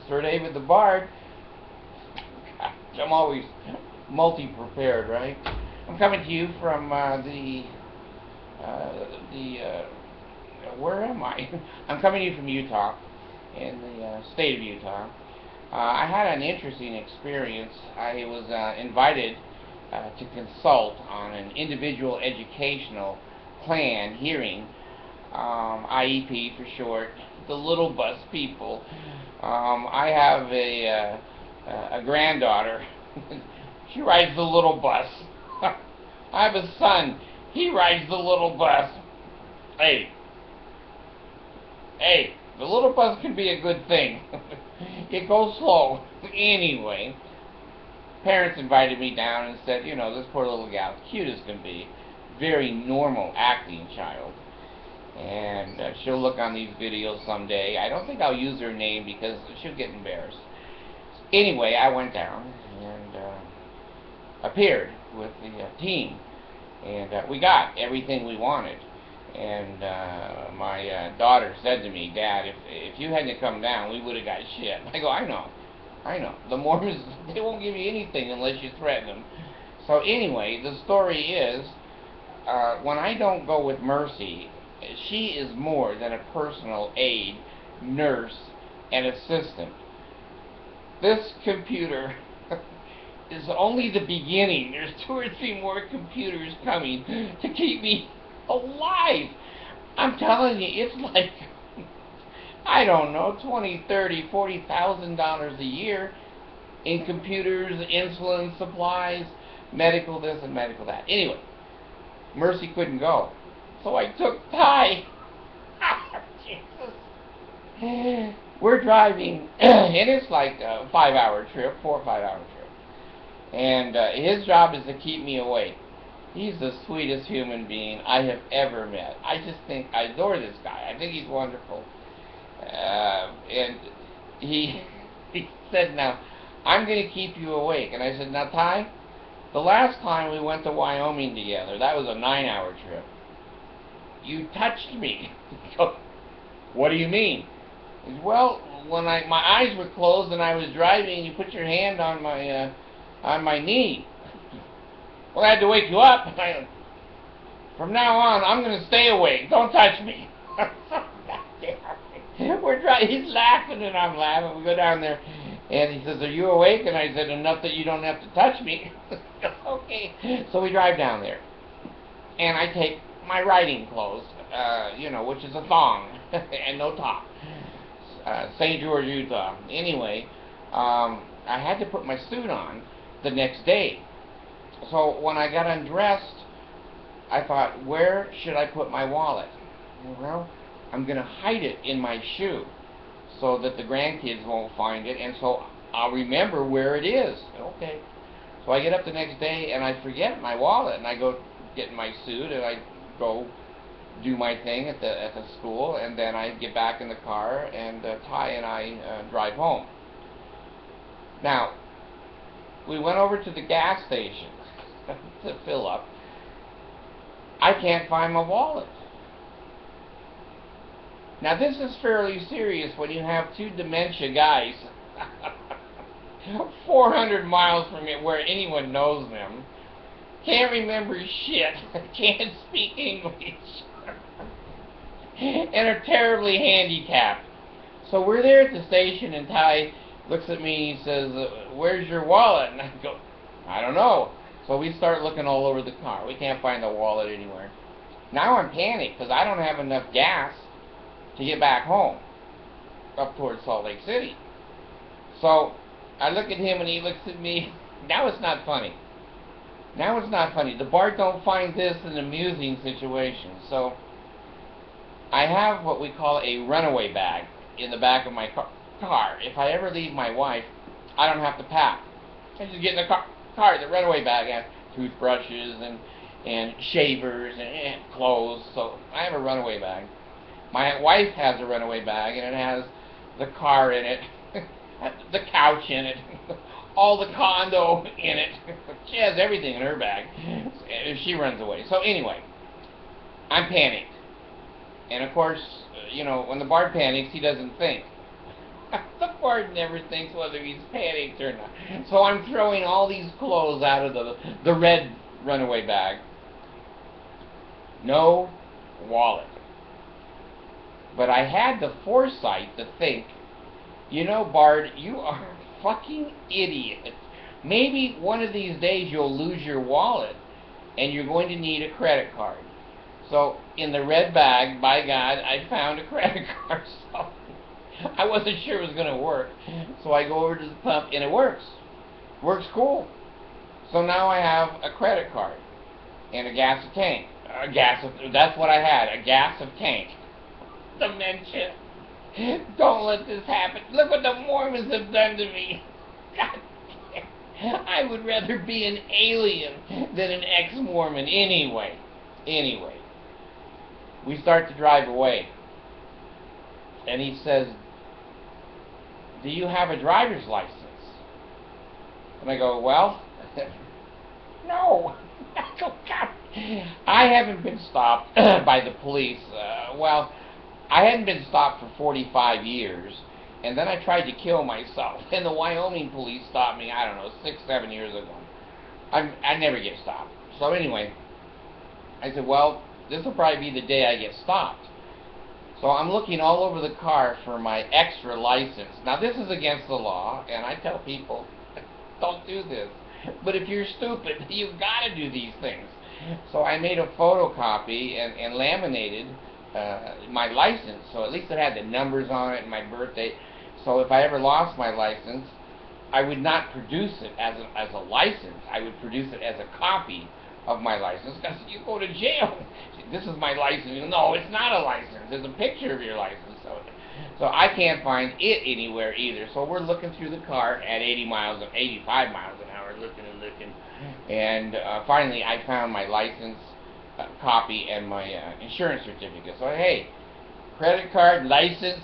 Sir David the Bard. I'm always multi-prepared, right? I'm coming to you from where am I? I'm coming to you from Utah, in the state of Utah. I had an interesting experience. I was invited to consult on an individual educational plan hearing, IEP for short, the little bus people. I have a granddaughter. She rides the little bus. I have a son. He rides the little bus. Hey, the little bus can be a good thing. It goes slow. Anyway, parents invited me down and said, you know, this poor little gal, cute as can be, very normal acting child. And she'll look on these videos someday. I don't think I'll use her name because she'll get embarrassed. Anyway, I went down and appeared with the team. And we got everything we wanted. And my daughter said to me, Dad, if you hadn't come down, we would have got shit. I go, I know. The Mormons, they won't give you anything unless you threaten them. So anyway, the story is, when I don't go with Mercy, she is more than a personal aide, nurse, and assistant. This computer is only the beginning. There's 2 or 3 more computers coming to keep me alive. I'm telling you, it's like, I don't know, $20,000, $30,000, $40,000 a year in computers, insulin, supplies, medical this and medical that. Anyway, Mercy couldn't go, so I took Ty. Jesus. We're driving, and it's like a 5-hour trip, 4 or 5 hour trip. And his job is to keep me awake. He's the sweetest human being I have ever met. I just think, I adore this guy. I think he's wonderful. And he said, now, I'm going to keep you awake. And I said, now, Ty, the last time we went to Wyoming together, that was a 9-hour trip. You touched me. What do you mean? He said, well, when my eyes were closed and I was driving, you put your hand on my knee. Well, I had to wake you up. From now on, I'm going to stay awake. Don't touch me. We're driving. He's laughing and I'm laughing. We go down there, and he says, "Are you awake?" And I said, "Enough that you don't have to touch me." Okay. So we drive down there, and I take my riding clothes, which is a thong and no top. St. George, Utah. Anyway, I had to put my suit on the next day. So when I got undressed, I thought, where should I put my wallet? Well, I'm going to hide it in my shoe so that the grandkids won't find it, and so I'll remember where it is. Okay. So I get up the next day, and I forget my wallet, and I go get in my suit, and I go do my thing at the school, and then I get back in the car, and Ty and I drive home. Now, we went over to the gas station to fill up. I can't find my wallet. Now, this is fairly serious when you have 2 dementia guys 400 miles from it where anyone knows them. Can't remember shit. Can't speak English. And are terribly handicapped. So we're there at the station, and Ty looks at me and he says, "Where's your wallet?" And I go, "I don't know." So we start looking all over the car. We can't find the wallet anywhere. Now I'm panicked because I don't have enough gas to get back home up towards Salt Lake City. So I look at him and he looks at me. Now it's not funny. Now it's not funny. The Bart don't find this an amusing situation. So I have what we call a runaway bag in the back of my car. If I ever leave my wife, I don't have to pack. I just get in the car, the runaway bag has toothbrushes and shavers and clothes. So I have a runaway bag. My wife has a runaway bag, and it has the car in it, the couch in it, all the condo in it. She has everything in her bag if she runs away. So anyway, I'm panicked. And of course, when the Bart panics, he doesn't think. The Bart never thinks whether he's panicked or not. So I'm throwing all these clothes out of the red runaway bag. No wallet. But I had the foresight to think, you know, Bart, you are a fucking idiot. Maybe one of these days you'll lose your wallet and you're going to need a credit card. So in the red bag, by God, I found a credit card. So I wasn't sure it was going to work. So I go over to the pump and it works. Works cool. So now I have a credit card and a gas tank. That's what I had, a gas of tank. Dementia. Don't let this happen. Look what the Mormons have done to me. God damn. I would rather be an alien than an ex-Mormon anyway. We start to drive away. And he says, do you have a driver's license? And I go, well, no. I go, God. I haven't been stopped by the police. I hadn't been stopped for 45 years. And then I tried to kill myself. And the Wyoming police stopped me, I don't know, 6-7 years ago. I never get stopped. So anyway, I said, well, this will probably be the day I get stopped. So I'm looking all over the car for my extra license. Now this is against the law, and I tell people, don't do this. But if you're stupid, you've got to do these things. So I made a photocopy and laminated my license, so at least it had the numbers on it and my birthday. So if I ever lost my license, I would not produce it as a license. I would produce it as a copy of my license, because you go to jail. This is my license. No, it's not a license. There's a picture of your license. So I can't find it anywhere either. So we're looking through the car at 85 miles an hour, looking. And finally I found my license copy and my insurance certificate. So hey, credit card, license.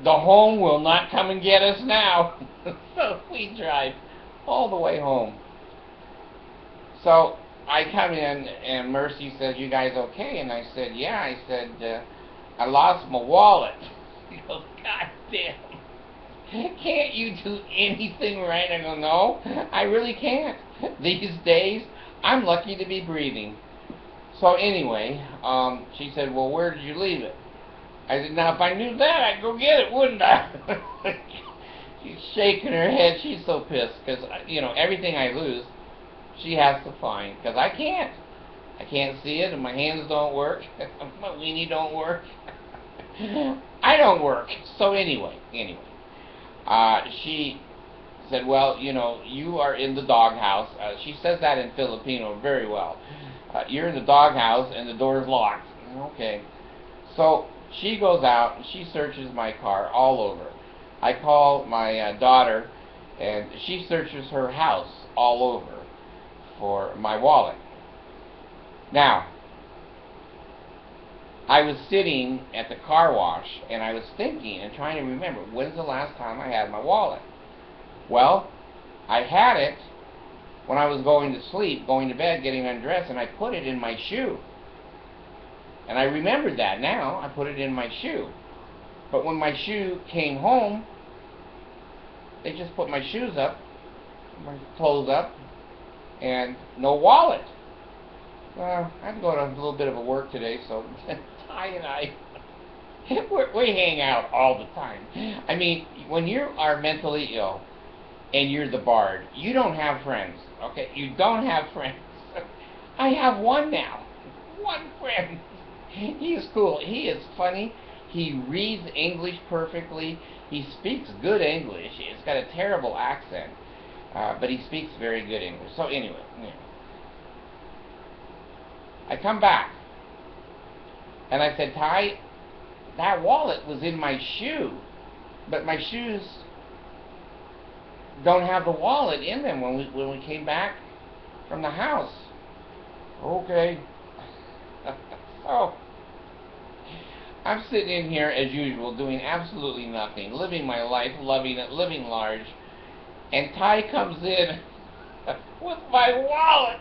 The home will not come and get us now. So we drive all the way home. So I come in and Mercy says, you guys okay? And I said, yeah. I said, I lost my wallet. He goes, God damn. Can't you do anything right? I go, no, I really can't. These days, I'm lucky to be breathing. So anyway, she said, well, where did you leave it? I said, now if I knew that, I'd go get it, wouldn't I? She's shaking her head. She's so pissed because, everything I lose, she has to find, because I can't. I can't see it, and my hands don't work. My weenie don't work. I don't work. So anyway, she said, well, you are in the doghouse. She says that in Filipino very well. You're in the doghouse, and the door's locked. Okay. So she goes out, and she searches my car all over. I call my daughter, and she searches her house all over for my wallet. Now, I was sitting at the car wash, and I was thinking and trying to remember, when's the last time I had my wallet? Well, I had it when I was going to sleep, going to bed, getting undressed, and I put it in my shoe. And I remembered that now. I put it in my shoe. But when my shoe came home, they just put my shoes up, my clothes up, and no wallet. I had to go to a little bit of a work today, so Ty and I, we hang out all the time. I mean, when you are mentally ill and you're the bard, you don't have friends, okay? You don't have friends. I have one now. One friend. He is cool. He is funny. He reads English perfectly. He speaks good English. It's got a terrible accent, but he speaks very good English. So anyway. I come back, and I said, Ty, that wallet was in my shoe, but my shoes don't have the wallet in them when we came back from the house. Okay. So, I'm sitting in here as usual, doing absolutely nothing, living my life, loving it, living large, and Ty comes in with my wallet.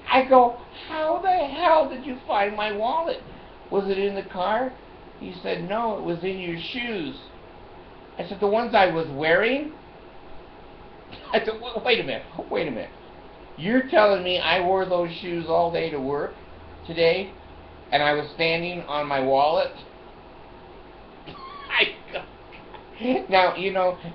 I go, how the hell did you find my wallet? Was it in the car? He said, no, it was in your shoes. I said, the ones I was wearing? I said, wait a minute. You're telling me I wore those shoes all day to work today, and I was standing on my wallet? Now,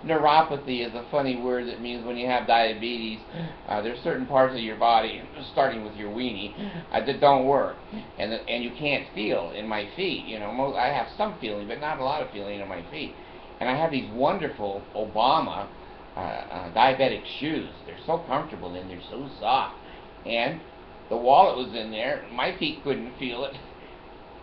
neuropathy is a funny word that means when you have diabetes, there's certain parts of your body, starting with your weenie, that don't work, and you can't feel in my feet. I have some feeling, but not a lot of feeling in my feet. And I have these wonderful Obama diabetic shoes. They're so comfortable and they're so soft. And the wallet was in there. My feet couldn't feel it.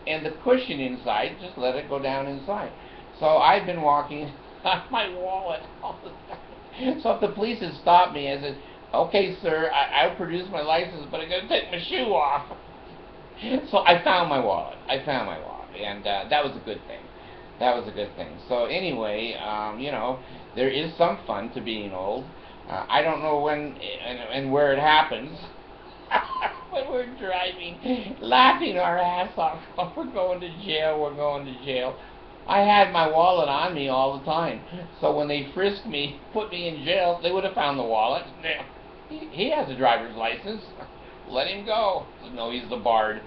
And the cushion inside just let it go down inside. So I've been walking on my wallet all the time. So if the police had stopped me, I said, okay, sir, I'll produce my license, but I'm going to take my shoe off. So I found my wallet. And that was a good thing. So anyway, there is some fun to being old. I don't know when and where it happens. When we're driving, laughing our ass off. We're going to jail. I had my wallet on me all the time. So when they frisked me, put me in jail, they would have found the wallet. He has a driver's license. Let him go. No, he's the bard.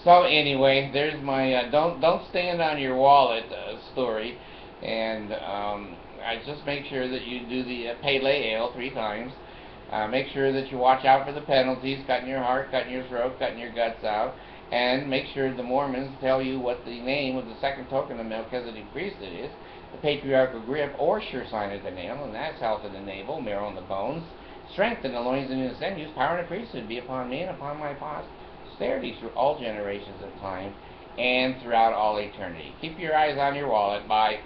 So anyway, there's my don't stand on your wallet story. And I just make sure that you do the Pele Ale 3 times. Make sure that you watch out for the penalties, cutting your heart, cutting your throat, cutting your guts out. And make sure the Mormons tell you what the name of the second token of Melchizedek priesthood is, the patriarchal grip, or sure sign of the nail, and that's health in the navel, marrow in the bones, strength in the loins and in the sinews, power in the priesthood be upon me and upon my posterity through all generations of time and throughout all eternity. Keep your eyes on your wallet. Bye.